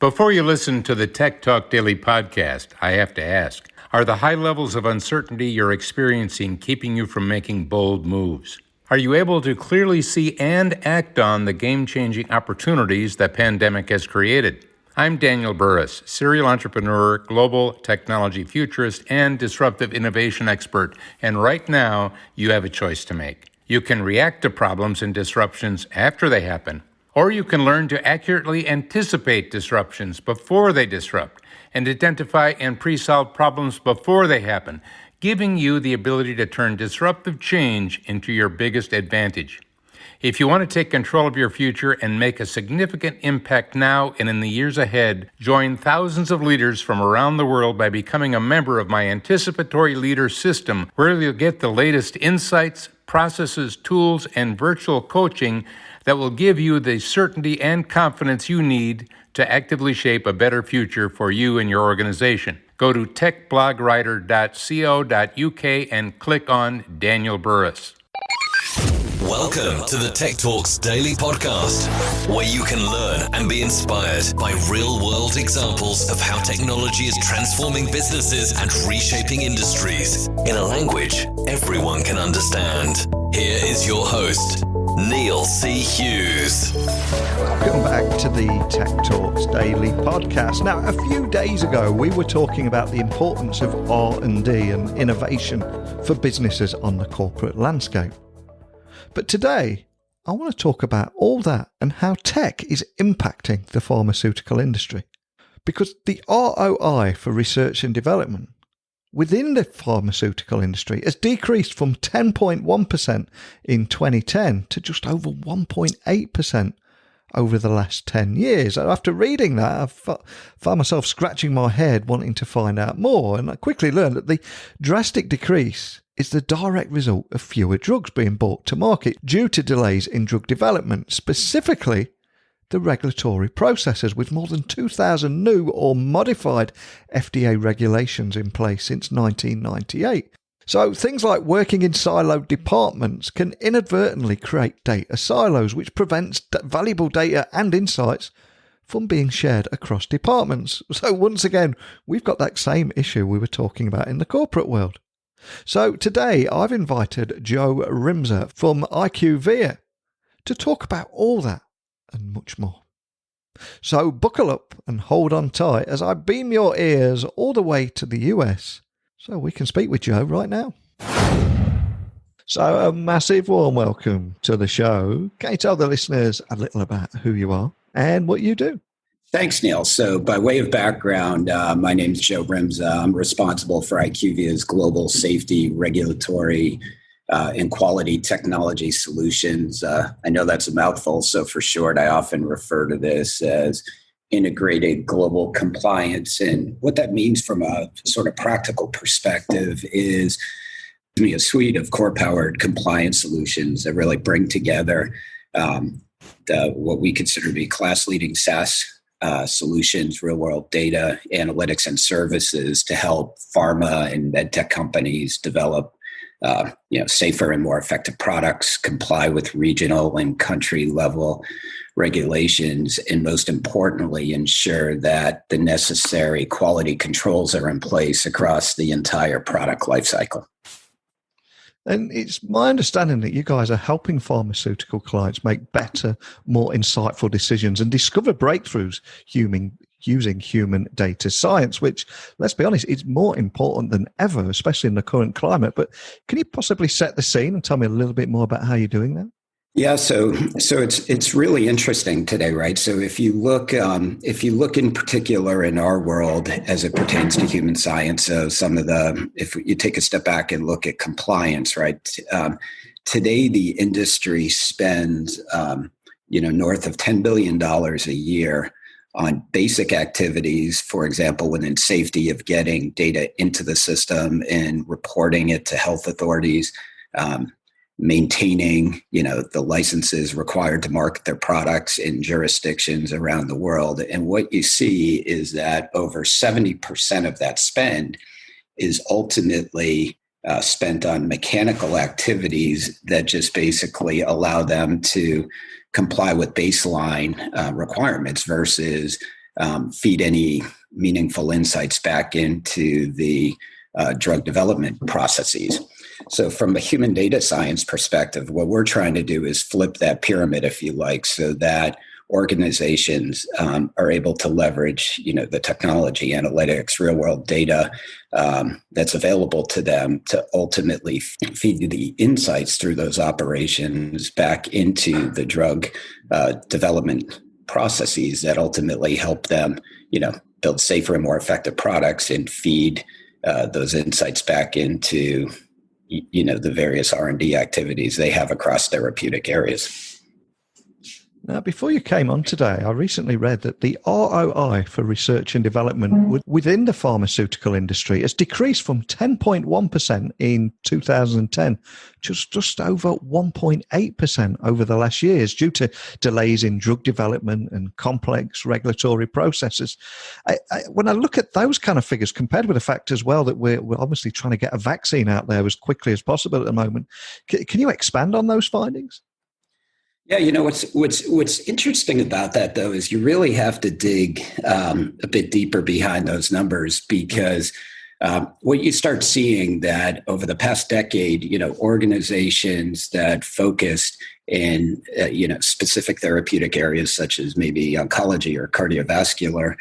Before you listen to the Tech Talk Daily podcast, I have to ask, are the high levels of uncertainty you're experiencing keeping you from making bold moves? Are you able to clearly see and act on the game-changing opportunities the pandemic has created? I'm Daniel Burris, serial entrepreneur, global technology futurist, and disruptive innovation expert, and right now, you have a choice to make. You can react to problems and disruptions after they happen, or you can learn to accurately anticipate disruptions before they disrupt and identify and pre-solve problems before they happen, giving you the ability to turn disruptive change into your biggest advantage. If you want to take control of your future and make a significant impact now and in the years ahead, join thousands of leaders from around the world by becoming a member of my Anticipatory Leader System, where you'll get the latest insights, processes, tools, and virtual coaching that will give you the certainty and confidence you need to actively shape a better future for you and your organization. Go to techblogwriter.co.uk and click on Daniel Burris. Welcome to the Tech Talks Daily Podcast, where you can learn and be inspired by real-world examples of how technology is transforming businesses and reshaping industries in a language everyone can understand. Here is your host, Neil C. Hughes. Welcome back to the Tech Talks Daily Podcast. Now, a few days ago, we were talking about the importance of R&D and innovation for businesses on the corporate landscape. But today, I want to talk about all that and how tech is impacting the pharmaceutical industry. Because the ROI for research and development within the pharmaceutical industry has decreased from 10.1% in 2010 to just over 1.8% over the last 10 years. After reading that, I found myself scratching my head wanting to find out more, and I quickly learned that the drastic decrease is the direct result of fewer drugs being brought to market due to delays in drug development, specifically the regulatory processes, with more than 2,000 new or modified FDA regulations in place since 1998. So things like working in siloed departments can inadvertently create data silos, which prevents valuable data and insights from being shared across departments. So once again, we've got that same issue we were talking about in the corporate world. So today I've invited Joe Brima from IQVIA to talk about all that and much more. So buckle up and hold on tight as I beam your ears all the way to the US so we can speak with Joe right now. So a massive warm welcome to the show. Can you tell the listeners a little about who you are and what you do? Thanks, Neil. So by way of background, my name is Joe Brima. I'm responsible for IQVIA's global safety, regulatory, and quality technology solutions. I know that's a mouthful, so for short, I often refer to this as integrated global compliance. And what that means from a sort of practical perspective is a suite of core-powered compliance solutions that really bring together what we consider to be class-leading SaaS solutions, real-world data, analytics, and services to help pharma and medtech companies develop safer and more effective products, comply with regional and country-level regulations, and most importantly, ensure that the necessary quality controls are in place across the entire product lifecycle. And it's my understanding that you guys are helping pharmaceutical clients make better, more insightful decisions and discover breakthroughs using human data science, which, let's be honest, is more important than ever, especially in the current climate. But can you possibly set the scene and tell me a little bit more about how you're doing that? Yeah, so it's really interesting today, right? So if you look in particular in our world as it pertains to human science, so if you take a step back and look at compliance, right? Today the industry spends north of $10 billion a year on basic activities, for example, within safety of getting data into the system and reporting it to health authorities. Maintaining, the licenses required to market their products in jurisdictions around the world. And what you see is that over 70% of that spend is ultimately spent on mechanical activities that just basically allow them to comply with baseline requirements versus feed any meaningful insights back into the drug development processes. So from a human data science perspective, what we're trying to do is flip that pyramid, if you like, so that organizations are able to leverage, the technology, analytics, real world data that's available to them to ultimately feed the insights through those operations back into the drug development processes that ultimately help them, build safer and more effective products and feed those insights back into, the various R&D activities they have across therapeutic areas. Now, before you came on today, I recently read that the ROI for research and development within the pharmaceutical industry has decreased from 10.1% in 2010 to just over 1.8% over the last years due to delays in drug development and complex regulatory processes. When I look at those kind of figures, compared with the fact as well that we're obviously trying to get a vaccine out there as quickly as possible at the moment, can you expand on those findings? Yeah, what's interesting about that, though, is you really have to dig a bit deeper behind those numbers, because what you start seeing that over the past decade, organizations that focused in specific therapeutic areas such as maybe oncology or cardiovascular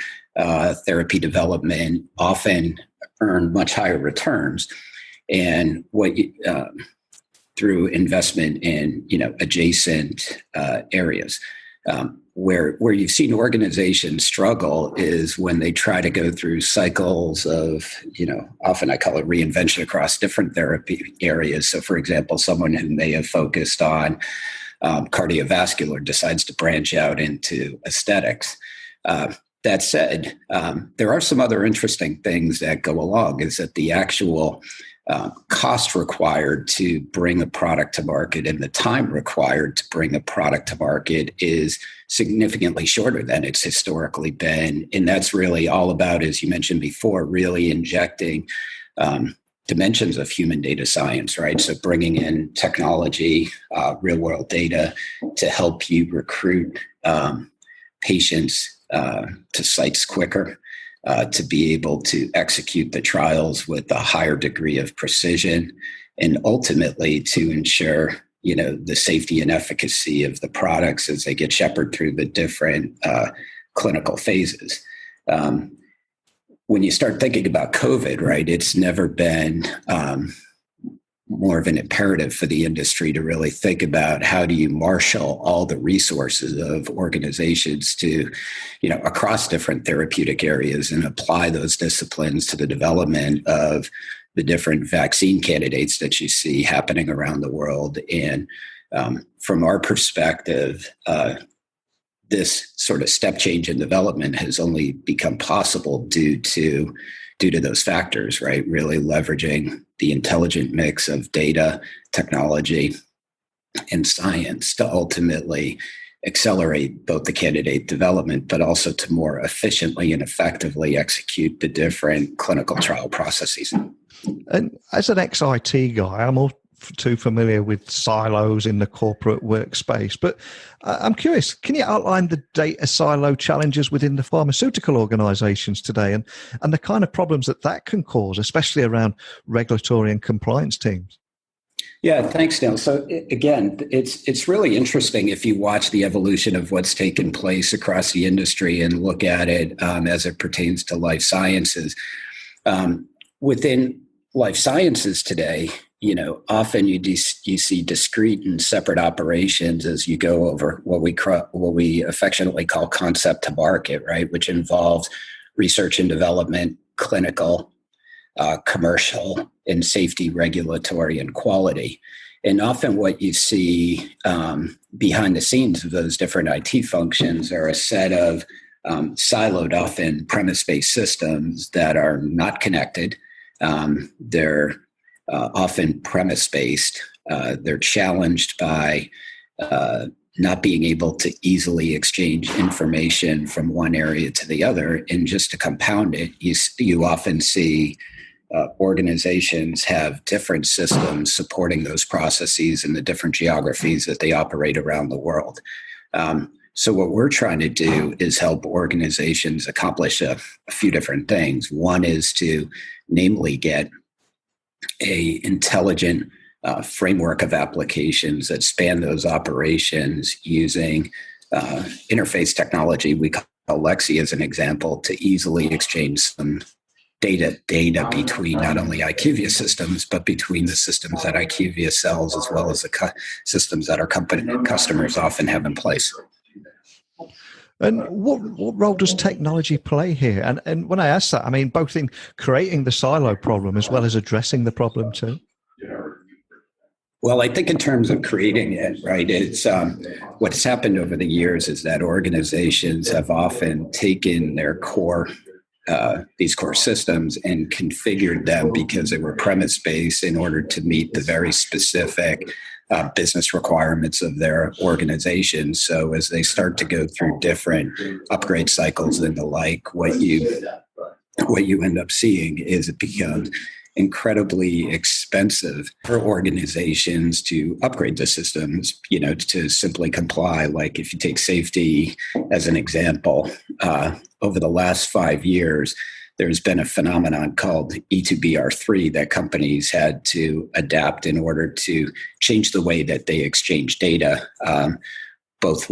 therapy development often earn much higher returns, and through investment in adjacent areas. Where you've seen organizations struggle is when they try to go through cycles of, often I call it reinvention across different therapy areas. So for example, someone who may have focused on cardiovascular decides to branch out into aesthetics. That said, there are some other interesting things that go along, is that the actual cost required to bring a product to market and the time required to bring a product to market is significantly shorter than it's historically been. And that's really all about, as you mentioned before, really injecting dimensions of human data science, right? So bringing in technology, real world data to help you recruit patients to sites quicker. To be able to execute the trials with a higher degree of precision, and ultimately to ensure, the safety and efficacy of the products as they get shepherded through the different clinical phases. When you start thinking about COVID, right, it's never been more of an imperative for the industry to really think about how do you marshal all the resources of organizations to, across different therapeutic areas and apply those disciplines to the development of the different vaccine candidates that you see happening around the world. And from our perspective, this sort of step change in development has only become possible due to those factors, right? Really leveraging the intelligent mix of data, technology, and science to ultimately accelerate both the candidate development, but also to more efficiently and effectively execute the different clinical trial processes. And as an ex-IT guy, I'm all too familiar with silos in the corporate workspace, but I'm curious, can you outline the data silo challenges within the pharmaceutical organizations today and the kind of problems that can cause, especially around regulatory and compliance teams? Yeah, thanks, Neil. So again, it's really interesting if you watch the evolution of what's taken place across the industry and look at it as it pertains to life sciences. Within life sciences today, often you see discrete and separate operations as you go over what we affectionately call concept to market, right? Which involves research and development, clinical, commercial, and safety, regulatory, and quality. And often what you see behind the scenes of those different IT functions are a set of siloed, often premise-based systems that are not connected. They're often premise-based. They're challenged by not being able to easily exchange information from one area to the other. And just to compound it, you often see organizations have different systems supporting those processes in the different geographies that they operate around the world. So what we're trying to do is help organizations accomplish a few different things. One is to namely get a intelligent framework of applications that span those operations using interface technology. We call Lexi as an example to easily exchange some data between not only IQVIA systems, but between the systems that IQVIA sells as well as the systems that our customers often have in place. And what role does technology play here? And when I ask that, I mean both in creating the silo problem as well as addressing the problem too. Well, I think in terms of creating it, right, it's what's happened over the years is that organizations have often taken their these core systems and configured them because they were premise-based in order to meet the very specific business requirements of their organization. So as they start to go through different upgrade cycles and the like, what you end up seeing is it becomes incredibly expensive for organizations to upgrade the systems, to simply comply. Like if you take safety as an example, over the last 5 years, there's been a phenomenon called E2BR3 that companies had to adapt in order to change the way that they exchange data, both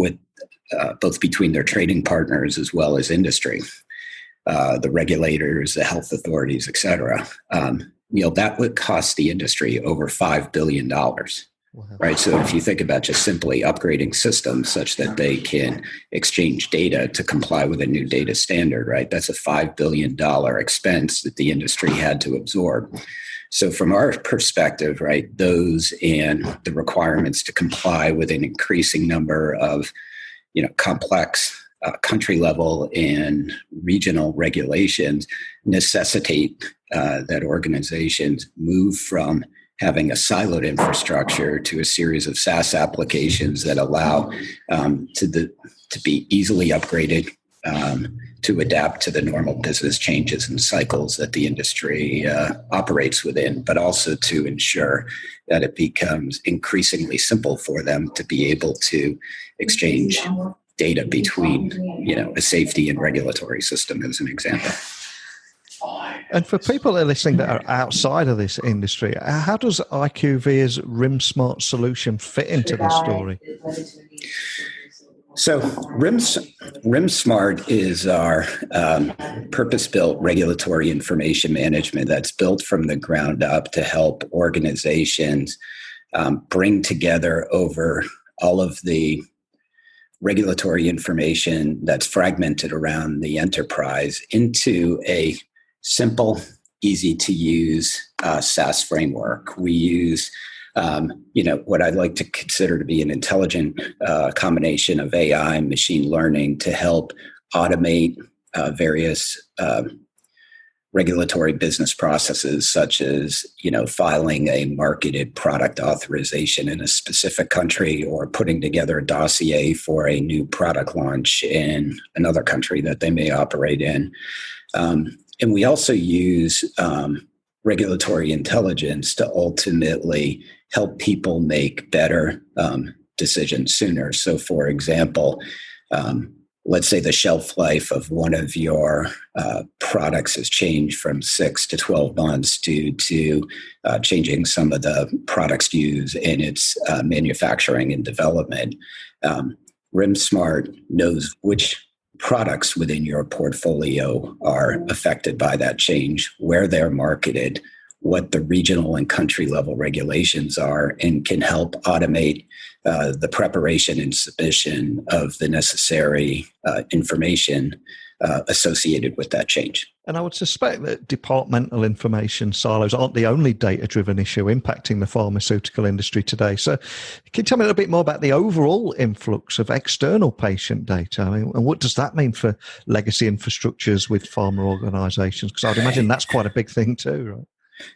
between their trading partners as well as industry. The regulators, the health authorities, et cetera. That would cost the industry over $5 billion, right? So if you think about just simply upgrading systems such that they can exchange data to comply with a new data standard, right? That's a $5 billion expense that the industry had to absorb. So from our perspective, right, those and the requirements to comply with an increasing number of, complex country level and regional regulations necessitate that organizations move from having a siloed infrastructure to a series of SaaS applications that allow to be easily upgraded to adapt to the normal business changes and cycles that the industry operates within, but also to ensure that it becomes increasingly simple for them to be able to exchange data between, a safety and regulatory system, as an example. And for people that are listening that are outside of this industry, how does IQVIA's Rimsmart solution fit into this story? So Rimsmart is our purpose-built regulatory information management that's built from the ground up to help organizations bring together over all of the regulatory information that's fragmented around the enterprise into a simple, easy to use SaaS framework. We use, what I'd like to consider to be an intelligent combination of AI and machine learning to help automate various regulatory business processes, such as, filing a marketed product authorization in a specific country or putting together a dossier for a new product launch in another country that they may operate in. And we also use regulatory intelligence to ultimately help people make better decisions sooner. So, for example, let's say the shelf life of one of your products has changed from 6 to 12 months due to changing some of the products used in its manufacturing and development. Rimsmart knows which products within your portfolio are affected by that change, where they're marketed, what the regional and country level regulations are, and can help automate the preparation and submission of the necessary information associated with that change. And I would suspect that departmental information silos aren't the only data-driven issue impacting the pharmaceutical industry today. So can you tell me a little bit more about the overall influx of external patient data? I mean, and what does that mean for legacy infrastructures with pharma organizations? Because I'd imagine that's quite a big thing too, right?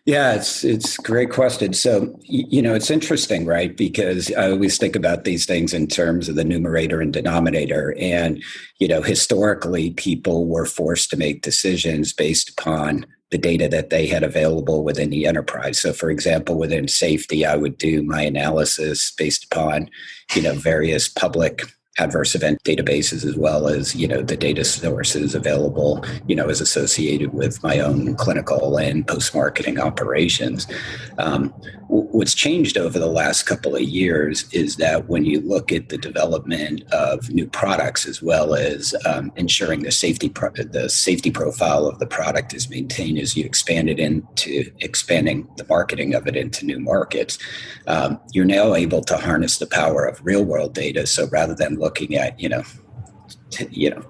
Yeah, it's a great question. So, it's interesting, right? Because I always think about these things in terms of the numerator and denominator. And, historically, people were forced to make decisions based upon the data that they had available within the enterprise. So, for example, within safety, I would do my analysis based upon, various public adverse event databases, as well as, the data sources available, as associated with my own clinical and post-marketing operations. What's changed over the last couple of years is that when you look at the development of new products, as well as ensuring the safety profile of the product is maintained as you expand it into expanding the marketing of it into new markets, you're now able to harness the power of real-world data. So rather than looking at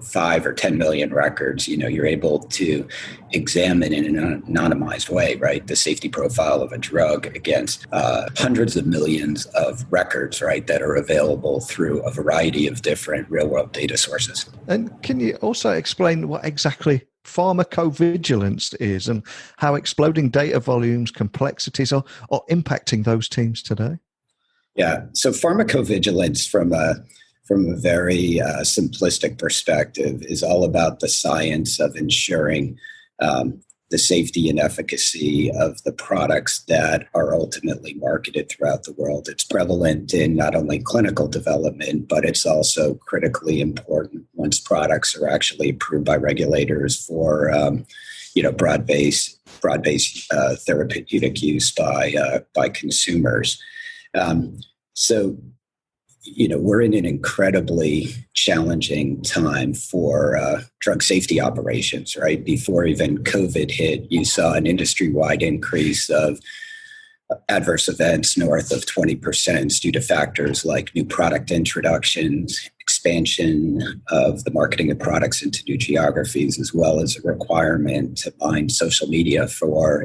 5 or 10 million records, you're able to examine in an anonymized way, right, the safety profile of a drug against hundreds of millions of records, right, that are available through a variety of different real-world data sources. And can you also explain what exactly pharmacovigilance is and how exploding data volumes, complexities are impacting those teams today? Yeah, so pharmacovigilance from a very simplistic perspective is all about the science of ensuring the safety and efficacy of the products that are ultimately marketed throughout the world. It's prevalent in not only clinical development, but it's also critically important once products are actually approved by regulators for broad-based therapeutic use by consumers. So we're in an incredibly challenging time for drug safety operations, right? Before even COVID hit, you saw an industry-wide increase of adverse events north of 20% due to factors like new product introductions, expansion of the marketing of products into new geographies, as well as a requirement to mine social media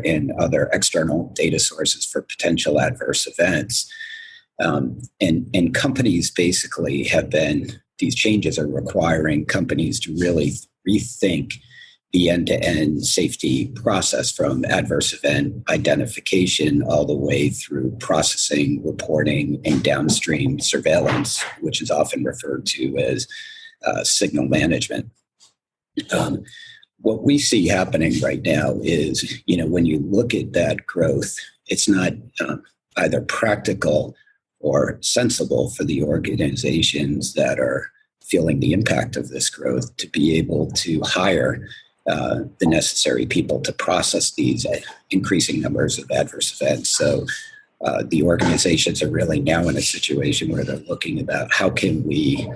and other external data sources for potential adverse events. And companies basically these changes are requiring companies to really rethink the end-to-end safety process from adverse event identification all the way through processing, reporting, and downstream surveillance, which is often referred to as signal management. What we see happening right now is, when you look at that growth, it's not either practical or sensible for the organizations that are feeling the impact of this growth to be able to hire the necessary people to process these increasing numbers of adverse events. So the organizations are really now in a situation where they're looking about how can we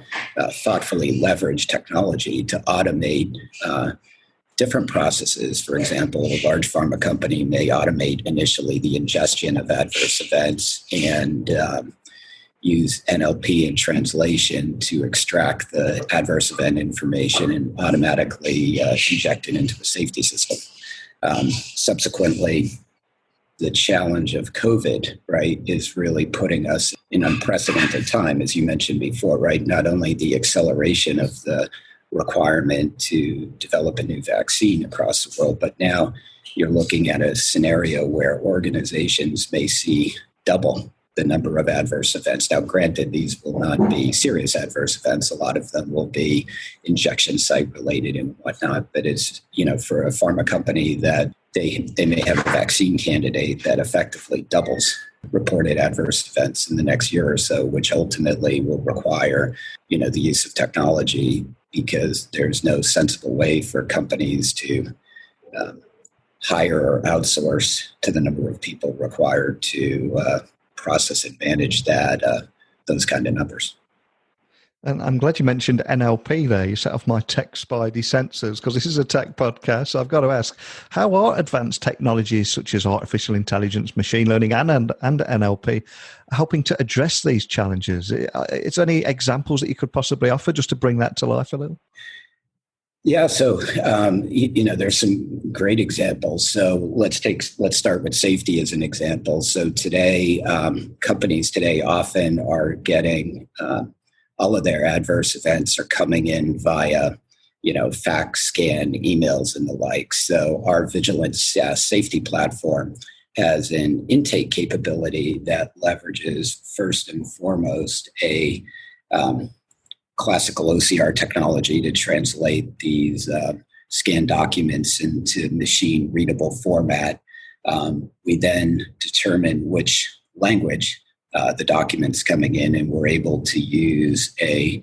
thoughtfully leverage technology to automate different processes. For example, a large pharma company may automate initially the ingestion of adverse events and use NLP and translation to extract the adverse event information and automatically inject it into the safety system. Subsequently, the challenge of COVID, right, is really putting us in unprecedented time, as you mentioned before, right? Not only the acceleration of the requirement to develop a new vaccine across the world, but now you're looking at a scenario where organizations may see double the number of adverse events. Now, granted, these will not be serious adverse events. A lot of them will be injection site related and whatnot. But it's, for a pharma company that they may have a vaccine candidate that effectively doubles reported adverse events in the next year or so, which ultimately will require, the use of technology, because there's no sensible way for companies to hire or outsource to the number of people required to process and manage those kind of numbers. And I'm glad you mentioned NLP there. You set off my tech spidey sensors, because this is a tech podcast. So I've got to ask, how are advanced technologies such as artificial intelligence, machine learning, and NLP helping to address these challenges? Is there any examples that you could possibly offer just to bring that to life a little? Yeah, so there's some great examples. So let's start with safety as an example. So today, companies today often are getting all of their adverse events are coming in via fax, scan, emails, and the like. So our Vigilance safety platform has an intake capability that leverages first and foremost a classical OCR technology to translate these scanned documents into machine readable format. We then determine which language the documents coming in, and we're able to use a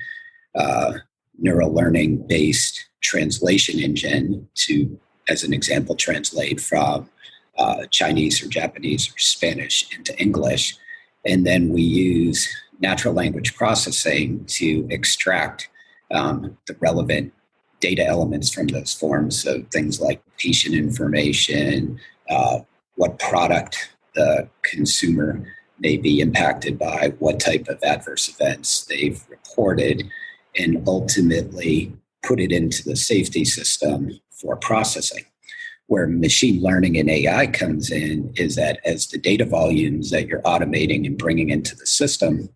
neural learning based translation engine to, as an example, translate from Chinese or Japanese or Spanish into English. And then we use natural language processing to extract the relevant data elements from those forms. So things like patient information, what product the consumer may be impacted by, what type of adverse events they've reported, and ultimately put it into the safety system for processing. Where machine learning and AI comes in is that as the data volumes that you're automating and bringing into the system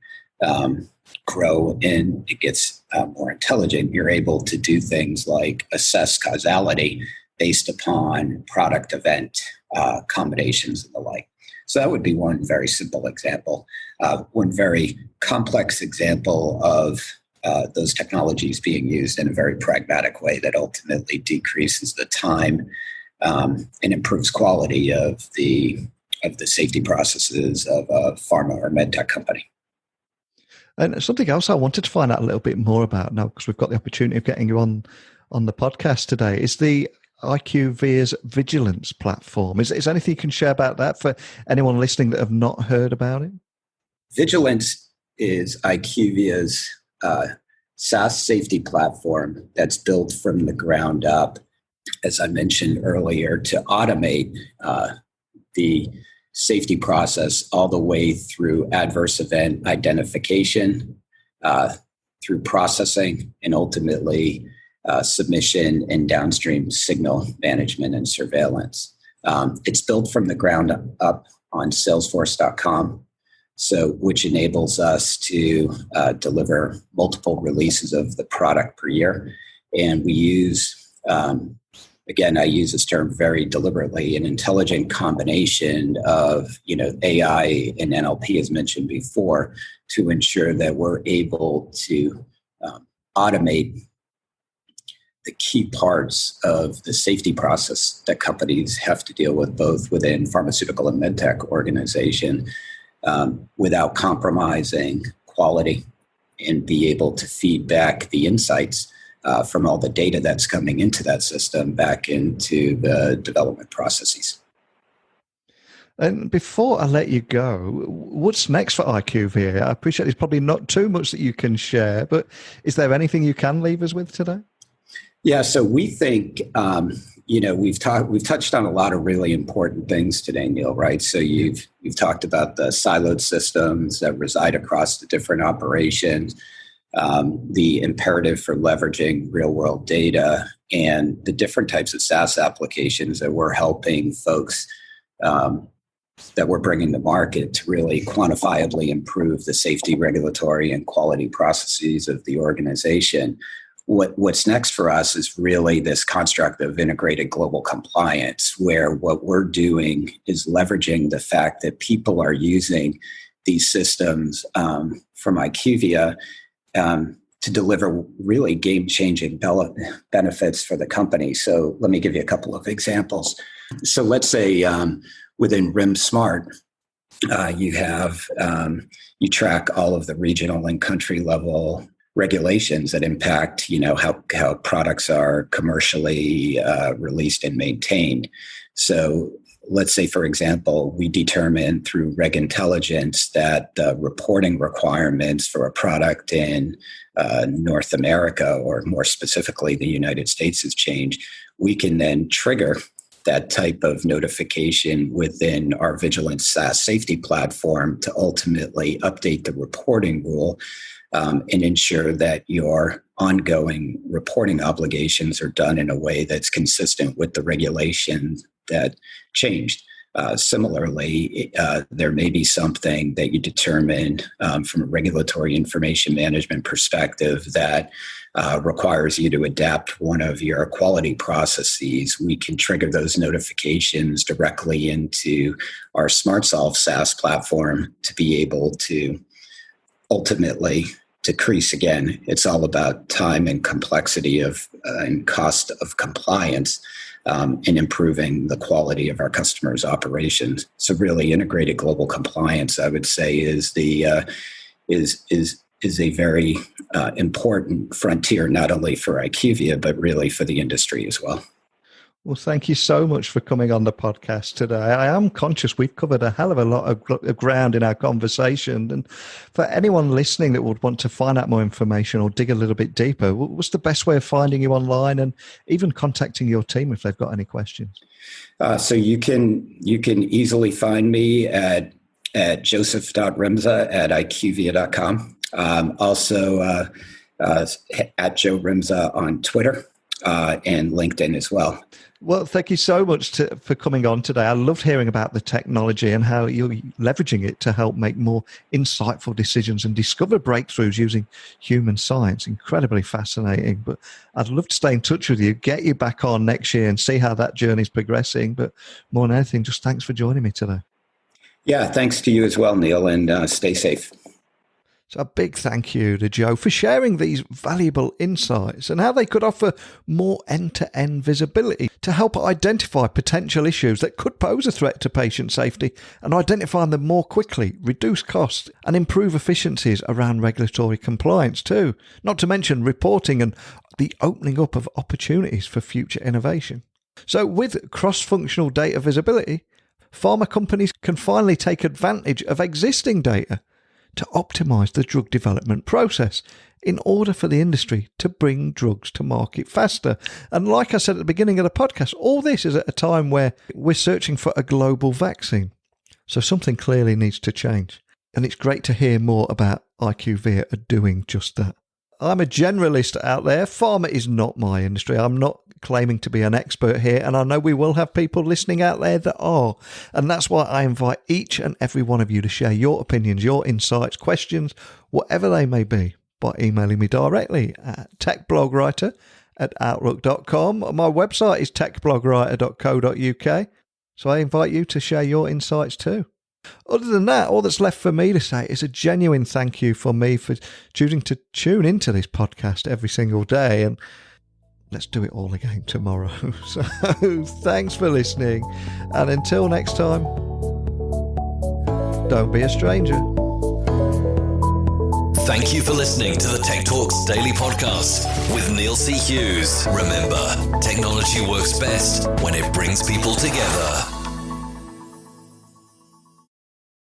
grow and it gets more intelligent, you're able to do things like assess causality based upon product event combinations and the like. So that would be one very simple example. One very complex example of those technologies being used in a very pragmatic way that ultimately decreases the time and improves quality of the safety processes of a pharma or medtech company. And something else I wanted to find out a little bit more about now, because we've got the opportunity of getting you on the podcast today, is the IQVIA's Vigilance platform. Is there anything you can share about that for anyone listening that have not heard about it? Vigilance is IQVIA's SaaS safety platform that's built from the ground up, as I mentioned earlier, to automate the safety process all the way through adverse event identification, through processing, and ultimately submission and downstream signal management and surveillance. It's built from the ground up on Salesforce.com, which enables us to deliver multiple releases of the product per year. And we use, again, I use this term very deliberately, an intelligent combination of AI and NLP, as mentioned before, to ensure that we're able to automate the key parts of the safety process that companies have to deal with, both within pharmaceutical and medtech organization, without compromising quality, and be able to feed back the insights from all the data that's coming into that system back into the development processes. And before I let you go, what's next for IQVIA? I appreciate there's probably not too much that you can share, but is there anything you can leave us with today? Yeah, so we think, we've touched on a lot of really important things today, Neil, right? So you've talked about the siloed systems that reside across the different operations, the imperative for leveraging real world data, and the different types of SaaS applications that we're helping folks that we're bringing to market to really quantifiably improve the safety, regulatory, and quality processes of the organization. What's next for us is really this construct of integrated global compliance, where what we're doing is leveraging the fact that people are using these systems from IQVIA to deliver really game-changing benefits for the company. So let me give you a couple of examples. So let's say within Rimsmart, you track all of the regional and country level regulations that impact, how products are commercially released and maintained. So let's say, for example, we determine through Reg Intelligence that the reporting requirements for a product in North America, or more specifically the United States, has changed. We can then trigger that type of notification within our Vigilance SaaS safety platform to ultimately update the reporting rule and ensure that your ongoing reporting obligations are done in a way that's consistent with the regulations that changed. Similarly, there may be something that you determine from a regulatory information management perspective that requires you to adapt one of your quality processes. We can trigger those notifications directly into our SmartSolve SaaS platform to be able to ultimately decrease. Again, it's all about time and complexity of and cost of compliance in improving the quality of our customers' operations. So really integrated global compliance, I would say, is is a very important frontier, not only for IQVIA, but really for the industry as well. Well, thank you so much for coming on the podcast today. I am conscious we've covered a hell of a lot of ground in our conversation. And for anyone listening that would want to find out more information or dig a little bit deeper, what's the best way of finding you online and even contacting your team if they've got any questions? So you can easily find me at joseph.rimza@iqvia.com. Also at Joe Brima on Twitter and LinkedIn as well. Well, thank you so much for coming on today. I loved hearing about the technology and how you're leveraging it to help make more insightful decisions and discover breakthroughs using human science. Incredibly fascinating. But I'd love to stay in touch with you, get you back on next year and see how that journey's progressing. But more than anything, just thanks for joining me today. Yeah, thanks to you as well, Neil, and stay safe. So a big thank you to Joe for sharing these valuable insights and how they could offer more end-to-end visibility to help identify potential issues that could pose a threat to patient safety and identify them more quickly, reduce costs and improve efficiencies around regulatory compliance too, not to mention reporting and the opening up of opportunities for future innovation. So with cross-functional data visibility, pharma companies can finally take advantage of existing data to optimize the drug development process in order for the industry to bring drugs to market faster. And like I said at the beginning of the podcast, all this is at a time where we're searching for a global vaccine. So something clearly needs to change. And it's great to hear more about IQVIA doing just that. I'm a generalist out there. Pharma is not my industry. I'm not claiming to be an expert here, and I know we will have people listening out there that are, and that's why I invite each and every one of you to share your opinions, your insights, questions, whatever they may be, by emailing me directly at techblogwriter@outlook.com. My website is techblogwriter.co.uk, so I invite you to share your insights too. Other than that, all that's left for me to say is a genuine thank you for choosing to tune into this podcast every single day, and let's do it all again tomorrow. So thanks for listening. And until next time, don't be a stranger. Thank you for listening to the Tech Talks Daily Podcast with Neil C. Hughes. Remember, technology works best when it brings people together.